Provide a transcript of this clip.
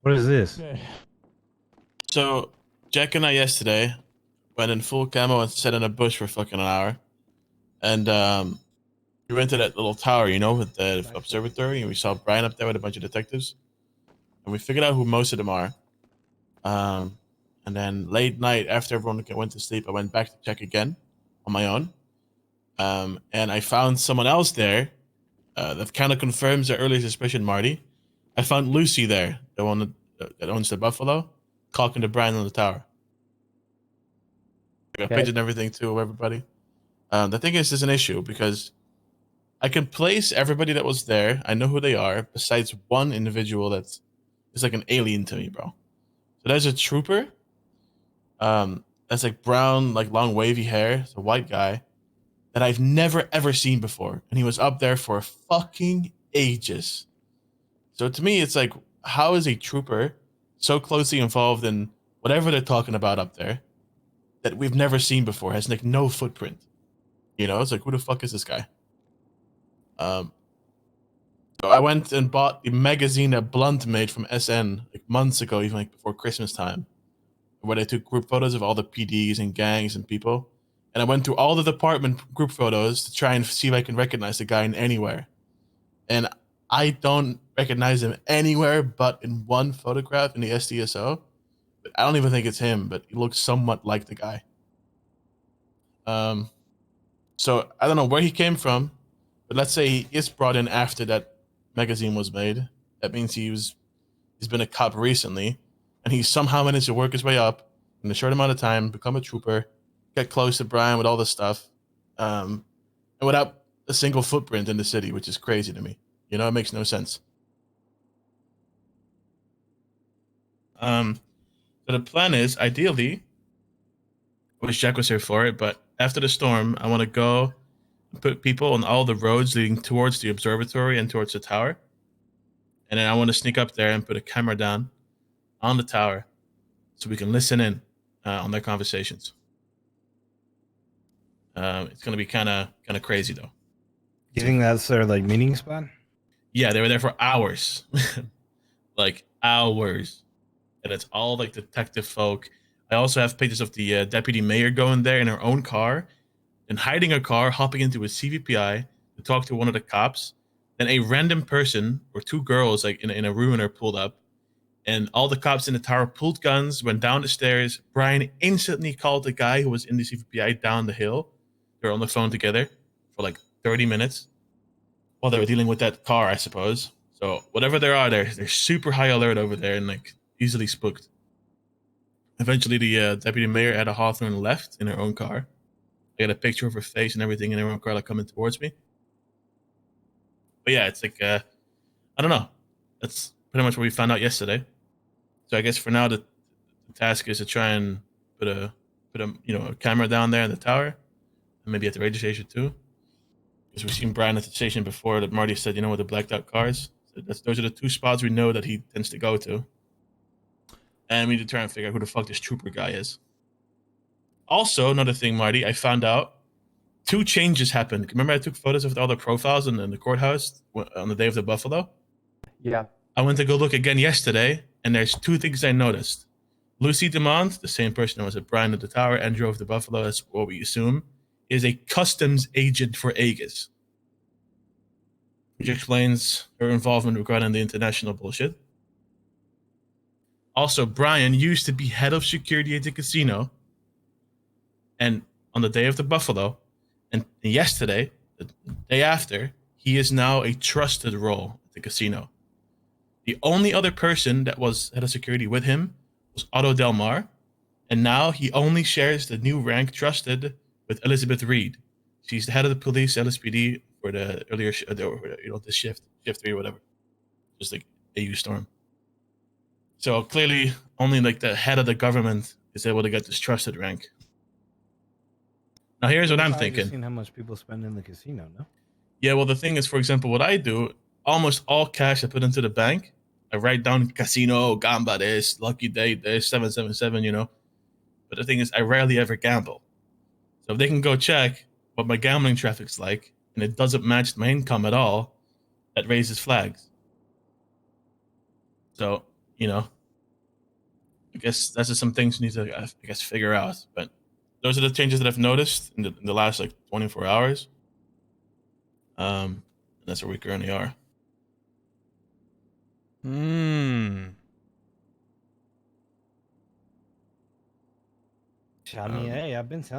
What is this? Okay. So, Jack and I yesterday went in full camo and sat in a bush for fucking an hour. And we went to that little tower, with the observatory, and we saw Brian up there with a bunch of detectives. And we figured out who most of them are. And then late night, after everyone went to sleep, I went back to check again on my own. And I found someone else there that kind of confirms the early suspicion, Marty. I found Lucy there, the one that owns the Buffalo, talking to Brian on the tower. I got Okay. pictures and everything too of everybody. The thing is, there's an issue because I can place everybody that was there. I know who they are, besides one individual that's like an alien to me, bro. So there's a trooper. That's like brown, like long wavy hair. It's a white guy that I've never ever seen before, and he was up there for fucking ages. So to me, it's like, how is a trooper so closely involved in whatever they're talking about up there that we've never seen before? Has like no footprint. It's like, who the fuck is this guy? So I went and bought the magazine that Blunt made from SN like months ago, even like before Christmas time, where they took group photos of all the PDs and gangs and people. And I went through all the department group photos to try and see if I can recognize the guy in anywhere. And I don't recognize him anywhere but in one photograph in the SDSO. But I don't even think it's him, but he looks somewhat like the guy. So I don't know where he came from, but let's say he is brought in after that magazine was made. That means he's been a cop recently, and he somehow managed to work his way up in a short amount of time, become a trooper, get close to Brian with all this stuff, and without a single footprint in the city, which is crazy to me. It makes no sense. So the plan is, ideally, I wish Jack was here for it, but after the storm, I want to go and put people on all the roads leading towards the observatory and towards the tower. And then I want to sneak up there and put a camera down on the tower so we can listen in on their conversations. It's gonna be kind of crazy though. You think that's their like meeting spot? Yeah, they were there for hours, like hours, and it's all like detective folk. I also have pictures of the deputy mayor going there in her own car, and hiding her car, hopping into a CVPI to talk to one of the cops. Then a random person or two girls like in a ruiner pulled up, and all the cops in the tower pulled guns, went down the stairs. Brian instantly called the guy who was in the CVPI down the hill. They were on the phone together for like 30 minutes while they were dealing with that car, I suppose. So whatever they are, they're super high alert over there and like easily spooked. Eventually, the deputy mayor Ada Hawthorne left in her own car. I got a picture of her face and everything in her own car, like coming towards me. But yeah, it's like I don't know. That's pretty much what we found out yesterday. So I guess for now, the task is to try and put a a camera down there in the tower, and maybe at the radio station too. Because we've seen Brian at the station before that Marty said, with the blacked out cars. So those are the two spots we know that he tends to go to. And we need to try and figure out who the fuck this trooper guy is. Also, another thing, Marty, I found out two changes happened. Remember I took photos of all the profiles in the courthouse on the day of the Buffalo? Yeah. I went to go look again yesterday, and there's two things I noticed. Lucy Demont, the same person who was at Brian at the tower and drove the Buffalo, that's what we assume, is a customs agent for Aegis, which explains her involvement regarding the international bullshit. Also, Brian used to be head of security at the casino, and on the day of the Buffalo, and yesterday, the day after, he is now a trusted role at the casino. The only other person that was head of security with him was Otto Delmar, and now he only shares the new rank trusted with Elizabeth Reed. She's the head of the police LSPD for the earlier, the shift 3 or whatever, just like AU Storm. So clearly, only like the head of the government is able to get this trusted rank. Now here's what I'm thinking. Seen how much people spend in the casino, no? Yeah, well, the thing is, for example, what I do, almost all cash I put into the bank, I write down casino, gamba this, lucky day this, 777, But the thing is, I rarely ever gamble. So if they can go check what my gambling traffic's like, and it doesn't match my income at all, that raises flags. So, you know, I guess that's just some things you need to, I guess, figure out. But those are the changes that I've noticed in the last like 24 hours. That's where we currently are. I mean, hey, I've been telling